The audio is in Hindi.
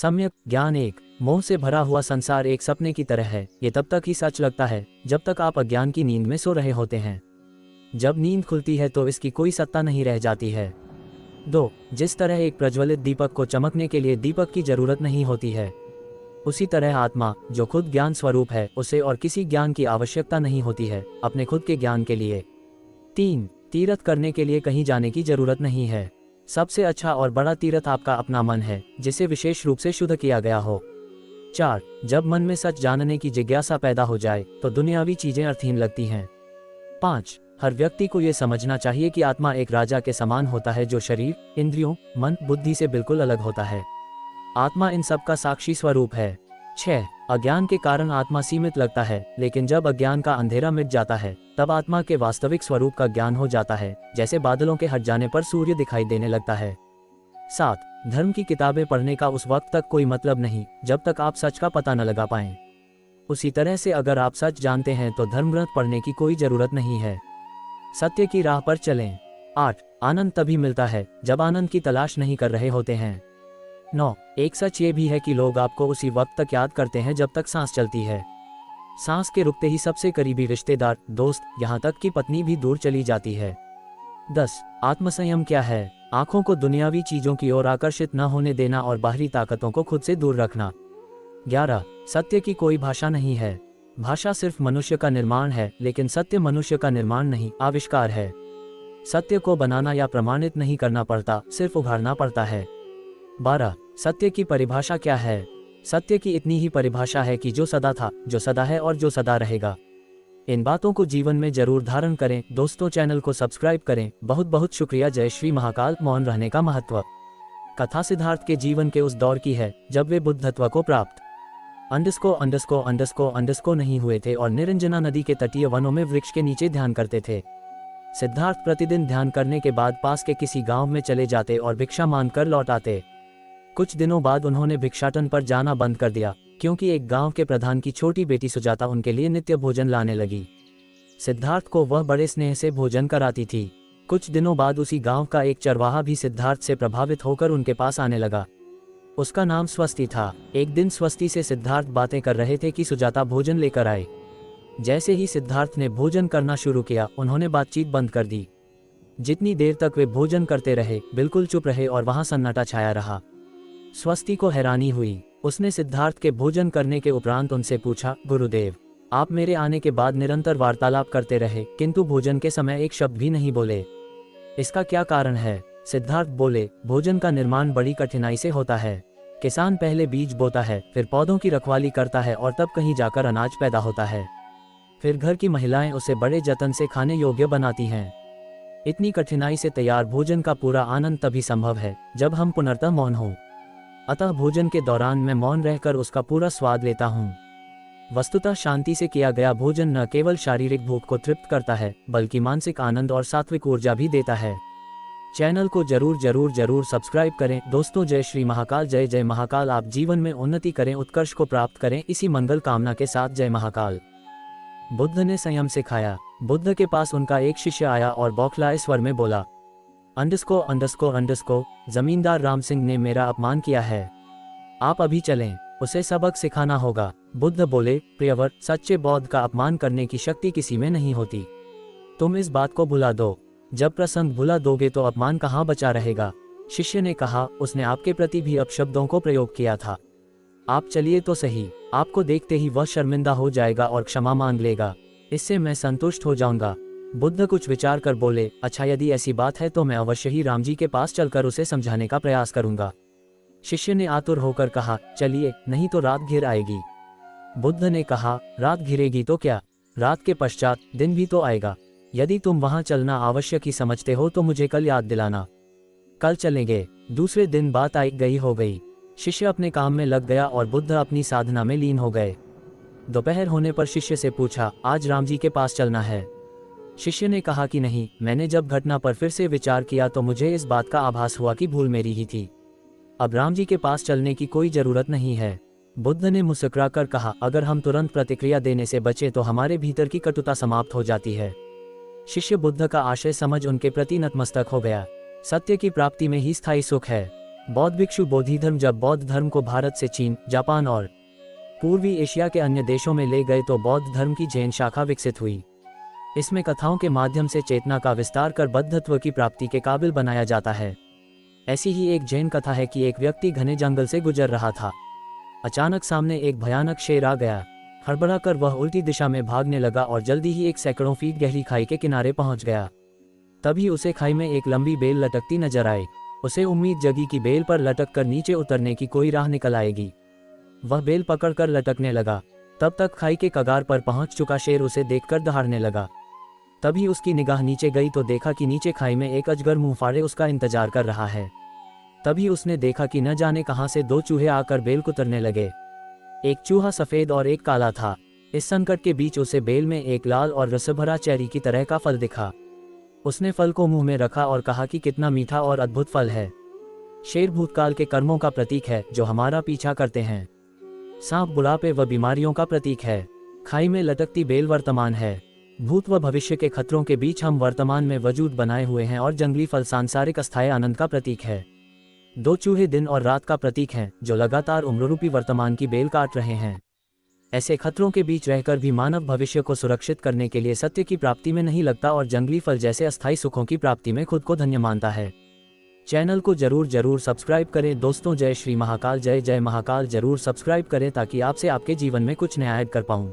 सम्यक ज्ञान एक। मोह से भरा हुआ संसार एक सपने की तरह है। ये तब तक ही सच लगता है जब तक आप अज्ञान की नींद में सो रहे होते हैं। जब नींद खुलती है तो इसकी कोई सत्ता नहीं रह जाती है। 2. जिस तरह एक प्रज्वलित दीपक को चमकने के लिए दीपक की जरूरत नहीं होती है, उसी तरह आत्मा जो खुद ज्ञान स्वरूप है, उसे और किसी ज्ञान की आवश्यकता नहीं होती है अपने खुद के ज्ञान के लिए। 3. तीर्थ करने के लिए कहीं जाने की जरूरत नहीं है। सबसे अच्छा और बड़ा तीर्थ आपका अपना मन है, जिसे विशेष रूप से शुद्ध किया गया हो। 4. जब मन में सच जानने की जिज्ञासा पैदा हो जाए तो दुनियावी चीजें अर्थहीन लगती हैं। 5. हर व्यक्ति को यह समझना चाहिए कि आत्मा एक राजा के समान होता है जो शरीर, इंद्रियों, मन, बुद्धि से बिल्कुल अलग होता है। आत्मा इन सब का साक्षी स्वरूप है। 6. अज्ञान के कारण आत्मा सीमित लगता है, लेकिन जब अज्ञान का अंधेरा मिट जाता है तब आत्मा के वास्तविक स्वरूप का ज्ञान हो जाता है, जैसे बादलों के हट जाने पर सूर्य दिखाई देने लगता है। 7. धर्म की किताबें पढ़ने का उस वक्त तक कोई मतलब नहीं जब तक आप सच का पता न लगा पाएं। उसी तरह से अगर आप सच जानते हैं तो धर्म ग्रंथ पढ़ने की कोई जरूरत नहीं है। सत्य की राह पर चलें। 8. आनंद तभी मिलता है जब आनंद की तलाश नहीं कर रहे होते हैं। 9. एक सच ये भी है कि लोग आपको उसी वक्त तक याद करते हैं जब तक सांस चलती है। सांस के रुकते ही सबसे करीबी रिश्तेदार, दोस्त, यहाँ तक कि पत्नी भी दूर चली जाती है। 10. आत्मसंयम क्या है? आंखों को दुनियावी चीजों की ओर आकर्षित न होने देना और बाहरी ताकतों को खुद से दूर रखना। 11. सत्य की कोई भाषा नहीं है। भाषा सिर्फ मनुष्य का निर्माण है, लेकिन सत्य मनुष्य का निर्माण नहीं, आविष्कार है। सत्य को बनाना या प्रमाणित नहीं करना पड़ता, सिर्फ उभारना पड़ता है। 12. सत्य की परिभाषा क्या है? सत्य की इतनी ही परिभाषा है कि जो सदा था, जो सदा है और जो सदा रहेगा। इन बातों को जीवन में जरूर धारण करें। दोस्तों, चैनल को सब्सक्राइब करें। बहुत बहुत शुक्रिया। जय श्री महाकाल। मौन रहने का महत्व। कथा सिद्धार्थ के जीवन के उस दौर की है जब वे बुद्धत्व को प्राप्त अंडस्को नहीं हुए थे और निरंजना नदी के तटीय वनों में वृक्ष के नीचे ध्यान करते थे। सिद्धार्थ प्रतिदिन ध्यान करने के बाद पास के किसी गांव में चले जाते और भिक्षा मांगकर लौट आते। कुछ दिनों बाद उन्होंने भिक्षाटन पर जाना बंद कर दिया, क्योंकि एक गांव के प्रधान की छोटी बेटी सुजाता उनके लिए नित्य भोजन लाने लगी। सिद्धार्थ को वह बड़े स्नेह से भोजन कराती थी। कुछ दिनों बाद उसी गांव का एक चरवाहा भी सिद्धार्थ से प्रभावित होकर उनके पास आने लगा। उसका नाम स्वस्ति था। एक दिन स्वस्ति से सिद्धार्थ बातें कर रहे थे कि सुजाता भोजन लेकर आए। जैसे ही सिद्धार्थ ने भोजन करना शुरू किया, उन्होंने बातचीत बंद कर दी। जितनी देर तक वे भोजन करते रहे, बिल्कुल चुप रहे और वहां सन्नाटा छाया रहा। स्वस्ति को हैरानी हुई। उसने सिद्धार्थ के भोजन करने के उपरांत उनसे पूछा, गुरुदेव, आप मेरे आने के बाद निरंतर वार्तालाप करते रहे, किंतु भोजन के समय एक शब्द भी नहीं बोले। इसका क्या कारण है? सिद्धार्थ बोले, भोजन का निर्माण बड़ी कठिनाई से होता है। किसान पहले बीज बोता है, फिर पौधों की रखवाली करता है और तब कहीं जाकर अनाज पैदा होता है। फिर घर की महिलाएं उसे बड़े जतन से खाने योग्य बनाती हैं। इतनी कठिनाई से तैयार भोजन का पूरा आनंद तभी संभव है जब हम पुनर्तः मौन हों। अतः भोजन के दौरान मैं मौन रहकर उसका पूरा स्वाद लेता हूँ। वस्तुतः शांति से किया गया भोजन न केवल शारीरिक भूख को तृप्त करता है, बल्कि मानसिक आनंद और सात्विक ऊर्जा भी देता है। चैनल को जरूर सब्सक्राइब करें। दोस्तों, जय श्री महाकाल। जय जय महाकाल। आप जीवन में उन्नति करें, उत्कर्ष को प्राप्त करें, इसी मंगल कामना के साथ जय महाकाल। बुद्ध ने संयम सिखाया। बुद्ध के पास उनका एक शिष्य आया और बौखलाए स्वर में बोला, अंडस्को, जमींदार राम सिंह ने मेरा अपमान किया है। आप अभी चलें, उसे सबक सिखाना होगा। बुद्ध बोले, प्रियवर, सच्चे बौद्ध का अपमान करने की शक्ति किसी में नहीं होती। तुम इस बात को भुला दो। जब प्रसंग भुला दोगे तो अपमान कहाँ बचा रहेगा। शिष्य ने कहा, उसने आपके प्रति भी अपशब्दों को प्रयोग किया था। आप चलिए तो सही। आपको देखते ही वह शर्मिंदा हो जाएगा और क्षमा मांग लेगा। इससे मैं संतुष्ट हो जाऊंगा। बुद्ध कुछ विचार कर बोले, अच्छा, यदि ऐसी बात है तो मैं अवश्य ही राम जी के पास चलकर उसे समझाने का प्रयास करूंगा। शिष्य ने आतुर होकर कहा, चलिए, नहीं तो रात घिर आएगी। बुद्ध ने कहा, रात घिरेगी तो क्या, रात के पश्चात दिन भी तो आएगा। यदि तुम वहां चलना आवश्यक ही समझते हो तो मुझे कल याद दिलाना। कल चलेंगे। दूसरे दिन बात आई गई हो गई। शिष्य अपने काम में लग गया और बुद्ध अपनी साधना में लीन हो गए। दोपहर होने पर शिष्य से पूछा, आज राम जी के पास चलना है? शिष्य ने कहा कि नहीं। मैंने जब घटना पर फिर से विचार किया तो मुझे इस बात का आभास हुआ कि भूल मेरी ही थी। अब राम जी के पास चलने की कोई जरूरत नहीं है। बुद्ध ने मुस्कुराकर कहा, अगर हम तुरंत प्रतिक्रिया देने से बचे तो हमारे भीतर की कटुता समाप्त हो जाती है। शिष्य बुद्ध का आशय समझ उनके प्रति नतमस्तक हो गया। सत्य की प्राप्ति में ही स्थायी सुख है। बौद्ध भिक्षु बोधिधर्म जब बौद्ध धर्म को भारत से चीन, जापान और पूर्वी एशिया के अन्य देशों में ले गए तो बौद्ध धर्म की जैन शाखा विकसित हुई। इसमें कथाओं के माध्यम से चेतना का विस्तार कर बद्धत्व की प्राप्ति के काबिल बनाया जाता है। ऐसी ही एक जैन कथा है कि एक व्यक्ति घने जंगल से गुजर रहा था। अचानक सामने एक भयानक शेर आ गया। हड़बड़ा कर वह उल्टी दिशा में भागने लगा और जल्दी ही एक सैकड़ों फीट गहरी खाई के किनारे पहुंच गया। तभी उसे खाई में एक लंबी बेल लटकती नजर आई। उसे उम्मीद जगी कि बेल पर लटक कर नीचे उतरने की कोई राह निकल आएगी। वह बेल पकड़कर लटकने लगा। तब तक खाई के कगार पर पहुंच चुका शेर उसे देखकर दहाड़ने लगा। तभी उसकी निगाह नीचे गई तो देखा कि नीचे खाई में एक अजगर मुंह फाड़े उसका इंतजार कर रहा है। तभी उसने देखा कि न जाने कहां से दो चूहे आकर बेल कुतरने लगे। एक चूहा सफेद और एक काला था। इस संकट के बीच उसे बेल में एक लाल और रसभरा चेरी की तरह का फल दिखा। उसने फल को मुंह में रखा और कहा कि कितना मीठा और अद्भुत फल है। शेर भूतकाल के कर्मों का प्रतीक है जो हमारा पीछा करते हैं। सांप बुढ़ापे व बीमारियों का प्रतीक है। खाई में लटकती बेल वर्तमान है। भूत व भविष्य के खतरों के बीच हम वर्तमान में वजूद बनाए हुए हैं और जंगली फल सांसारिक अस्थायी आनंद का प्रतीक है। दो चूहे दिन और रात का प्रतीक हैं जो लगातार उम्ररूपी वर्तमान की बेल काट रहे हैं। ऐसे खतरों के बीच रहकर भी मानव भविष्य को सुरक्षित करने के लिए सत्य की प्राप्ति में नहीं लगता और जंगली फल जैसे अस्थायी सुखों की प्राप्ति में खुद को धन्य मानता है। चैनल को जरूर सब्सक्राइब करें दोस्तों। जय श्री महाकाल, जय जय महाकाल। जरूर सब्सक्राइब करें ताकि आपसे आपके जीवन में कुछ नया ऐड कर पाऊँ।